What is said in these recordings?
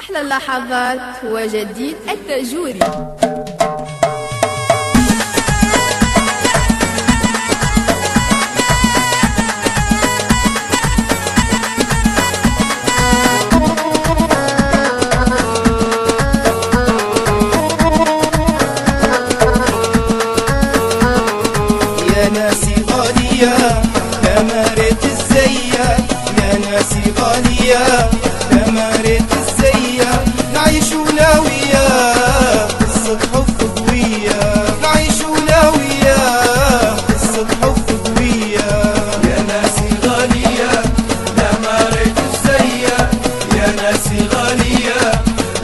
أحلى اللحظات وجديد التأجوري. يا ناسي غالية لما ريت الزية، يا ناسي غالية لما ريت الزية، نعيش ولا وياه قصة حب قوية، نعيش ولا وياه قصة حب قوية. يا ناسي غالية لما ريت الزية، يا ناسي غالية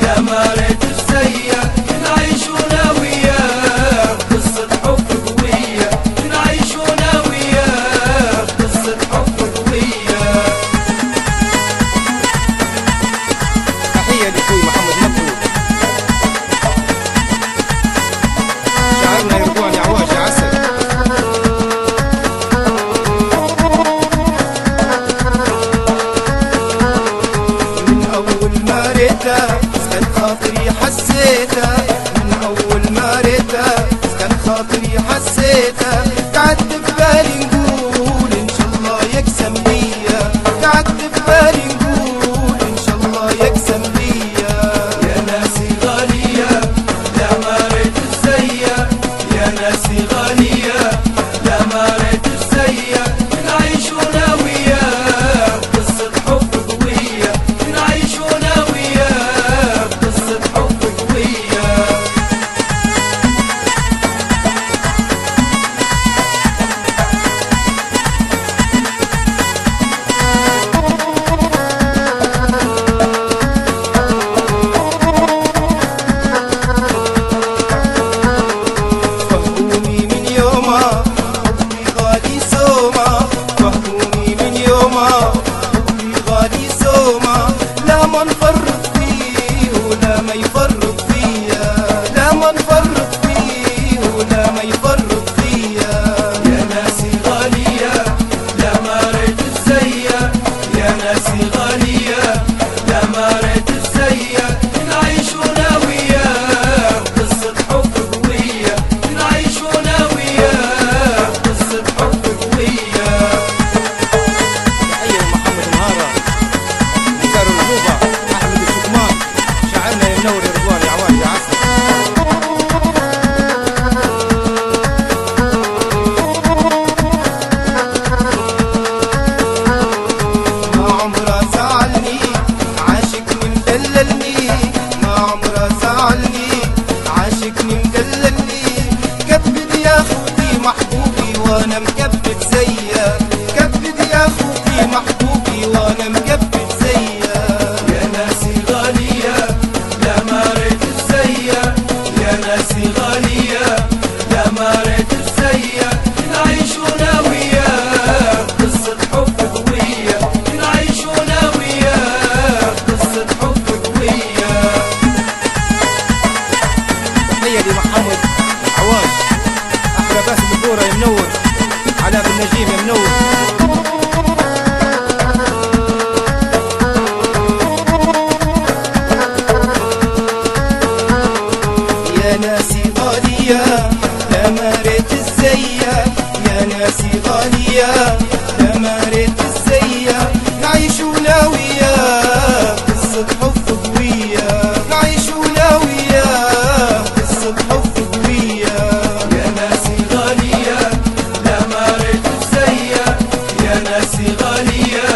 لما ريت الزية، نعيش ولا وياه قصة حب قوية، نعيش ولا وياه قصة حب قوية. تحية لأخوي محمد مكتوب، شعرنا يرجعني عواش عسل. من أول ما ريتها كان خاطري حسيتها، من أول ما ريتها كان خاطري حسيتها، قعدت ببالي نقول إن شاء الله يقسم ليا، قعدت ببالي نقول إن شاء الله يقسم ليا. يا ناسي غالية لما ريت الزية، يا ناسي غالية لما ريت الزية، نعيش ولا وياه قصة حب قوية، نعيش ولا وياه قصة حب قوية. فهموني من يومها حبي غالي سوما، فهموني من يومها حبي غالي سوما، لا ما نفرط فيه ولا ما يفرط فيا، لا ما نفرط فيه ولا ما يفرط فيا. يا ناسي غالية لما ريت الزية، يا ناسي غالية لما ريت الزية، نعيش ولا وياه قصة حب قوية، نعيش ولا وياه قصة حب قوية. تحية لمحمد مهارة، نزار العقوبة، أحمد الشكمان، شاعرنا يا منور يا رضوان يا عواد يا عسل. ما عمره زعلني عاشقني مدللني، ما عمره زعلني عاشقني مدللني، كبد يا خوتي محبوبي وانا مكبد زيك، كبد يا خوتي محبوبي وانا مكبد زيك. يا ناسي غالية لما ريت الزية، يا ناسي غالية لما ريت الزية، نعيش ولا وياه قصة حب قوية، نعيش ولا وياه قصة حب قوية. تحية لمحمد عواش، أحلى باسم الدورة يا منور، علاء بن نجيب يا منور. يا ناسي غالية لما ريت الزية، يا ناسي غالية لما ريت الزية، نعيش ولا وياه قصة حب قوية، نعيش ولا وياه قصة حب قوية. يا ناسي غالية لما ريت الزية، يا ناسي غالية